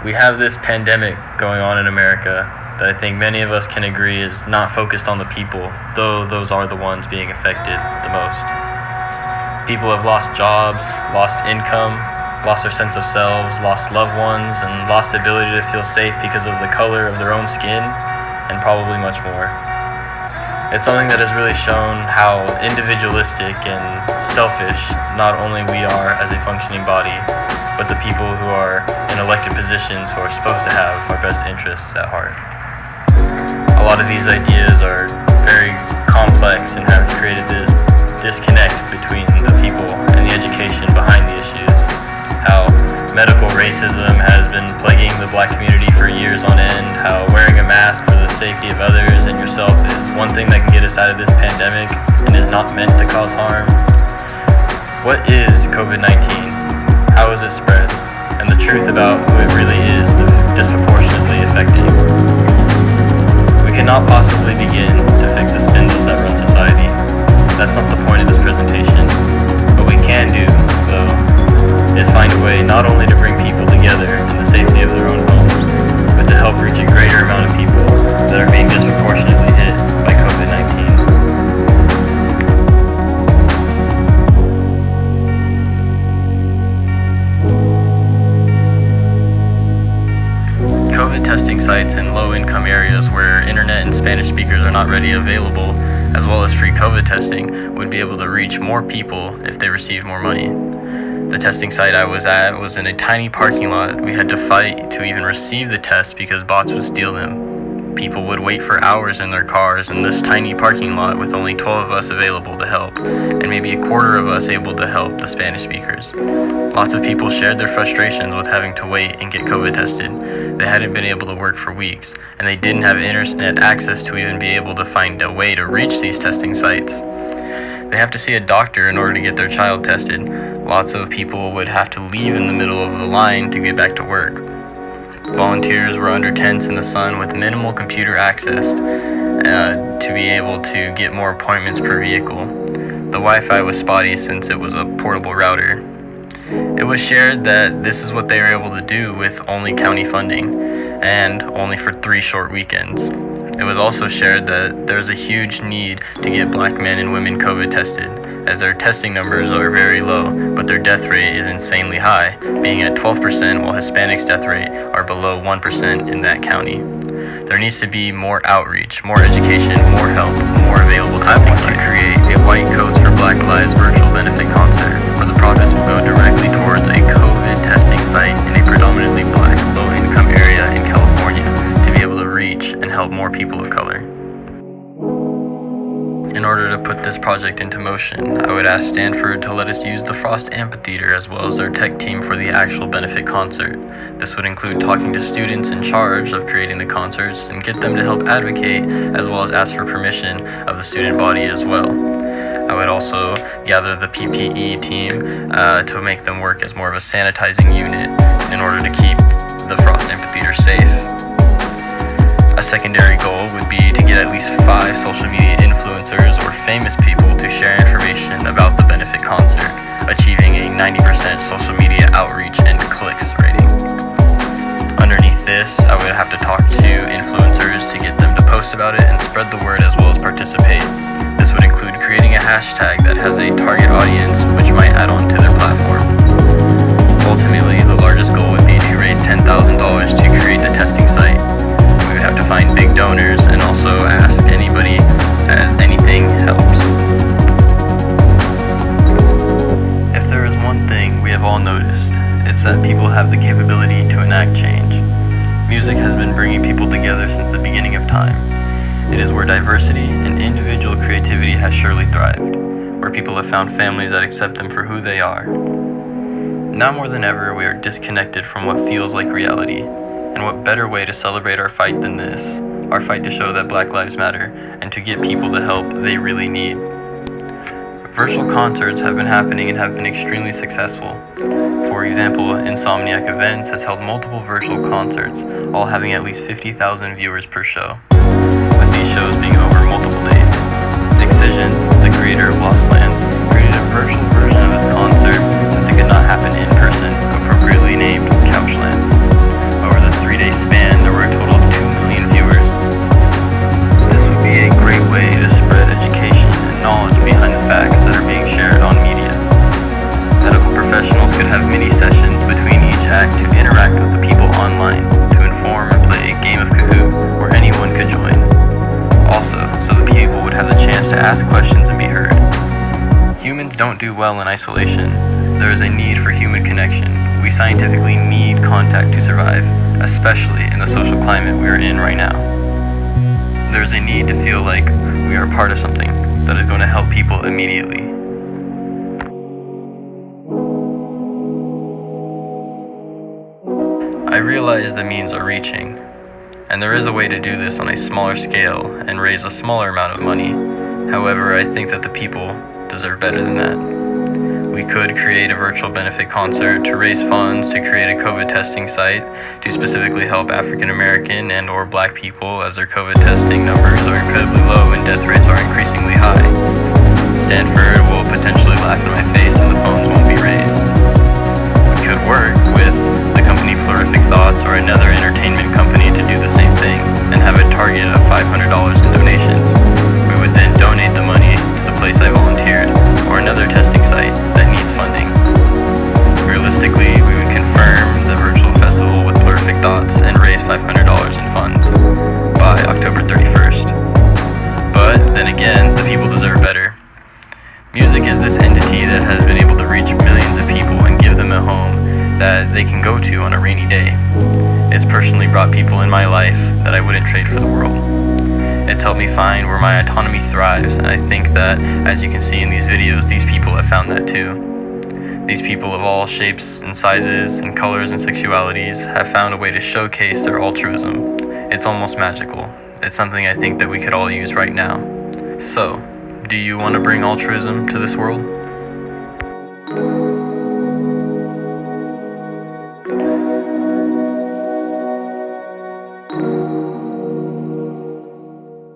We have this pandemic going on in America that I think many of us can agree is not focused on the people, though those are the ones being affected the most. People have lost jobs, lost income, lost their sense of selves, lost loved ones, and lost the ability to feel safe because of the color of their own skin, and probably much more. It's something that has really shown how individualistic and selfish not only we are as a functioning body, but the people who are in elected positions who are supposed to have our best interests at heart. A lot of these ideas are very complex and have created this disconnect between the people and the education behind the issues. How medical racism has been plaguing the black community for years on end, how wearing a mask for the safety of others and yourself is one thing that can get us out of this pandemic and is not meant to cause harm. What is COVID-19? How is it spread? And the truth about who it really is disproportionately affecting. We cannot possibly begin to fix the spindles that run society. That's not the point of this presentation. What we can do, though, is find a way not only to bring people together in the safety of their own homes, but to help reach a greater amount of people that are being disproportionately hit by COVID-19. COVID testing sites in low-income areas where internet and Spanish speakers are not readily available, as well as free COVID testing, would be able to reach more people if they receive more money. The testing site I was at was in a tiny parking lot. We had to fight to even receive the tests because bots would steal them. People would wait for hours in their cars in this tiny parking lot with only 12 of us available to help, and maybe a quarter of us able to help the Spanish speakers. Lots of people shared their frustrations with having to wait and get COVID tested. They hadn't been able to work for weeks, and they didn't have internet access to even be able to find a way to reach these testing sites. They have to see a doctor in order to get their child tested. Lots of people would have to leave in the middle of the line to get back to work. Volunteers were under tents in the sun with minimal computer access to be able to get more appointments per vehicle. The Wi-Fi was spotty since it was a portable router. It was shared that this is what they were able to do with only county funding, and only for 3 short weekends. It was also shared that there's a huge need to get black men and women COVID tested, as their testing numbers are very low, but their death rate is insanely high, being at 12%, while Hispanics' death rate are below 1% in that county. There needs to be more outreach, more education, more help, more available testing sites. To create a White Coats for Black Lives virtual benefit concert, where the profits will go directly towards a COVID testing site in a predominantly black, low-income area in California, to be able to reach and help more people of color. In order to put this project into motion, I would ask Stanford to let us use the Frost Amphitheater as well as their tech team for the actual benefit concert. This would include talking to students in charge of creating the concerts and get them to help advocate, as well as ask for permission of the student body as well. I would also gather the PPE team to make them work as more of a sanitizing unit in order to keep the Frost Amphitheater safe. A secondary goal would be to get at least 5 social media influencers or famous people to share information about the benefit concert, achieving a 90% social media outreach and clicks rating. Underneath this, I would have to talk to influencers to get them to post about it and spread the word as well as participate. This would include creating a hashtag that has a target audience which might add on to their platform. Ultimately, the largest goal would be to raise $10,000 to create the testing site. We would have to find big donors and also ask anybody as anything helps. If there is one thing we have all noticed, it's that people have the capability to enact change. Music has been bringing people together since the beginning of time. It is where diversity and individual creativity has surely thrived, where people have found families that accept them for who they are. Now more than ever, we are disconnected from what feels like reality. And what better way to celebrate our fight than this, our fight to show that Black Lives Matter, and to get people the help they really need. Virtual concerts have been happening and have been extremely successful. For example, Insomniac Events has held multiple virtual concerts, all having at least 50,000 viewers per show, with these shows being over multiple days. Excision, the creator of Lost Lands, created a virtual version of his concert since it could not happen in person, appropriately named Couchlands. Over do well in isolation. There is a need for human connection. We scientifically need contact to survive, especially in the social climate we are in right now. There is a need to feel like we are part of something that is going to help people immediately. I realize the means are reaching, and there is a way to do this on a smaller scale and raise a smaller amount of money. However, I think that the people deserve better than that. We could create a virtual benefit concert to raise funds to create a COVID testing site to specifically help African American and or Black people, as their COVID testing numbers are incredibly low and death rates are increasingly high. Stanford will potentially laugh in my face and the phones won't be raised. We could work with the company Plurific Thoughts or another entertainment company to do the same thing and have a target of $500 in donations. We would then donate the money to the place I volunteered or another testing site that needs funding. Realistically, we would confirm the virtual festival with Plurific Thoughts and raise $500 in funds by October 31st. But then again, the people deserve better. Music is this entity that has been able to reach millions of people and give them a home that they can go to on a rainy day. It's personally brought people in my life that I wouldn't trade for the world. It's helped me find where my autonomy thrives, and I think that, as you can see in these videos, these people have found that too. These people of all shapes and sizes and colors and sexualities have found a way to showcase their altruism. It's almost magical. It's something I think that we could all use right now. So, do you want to bring altruism to this world?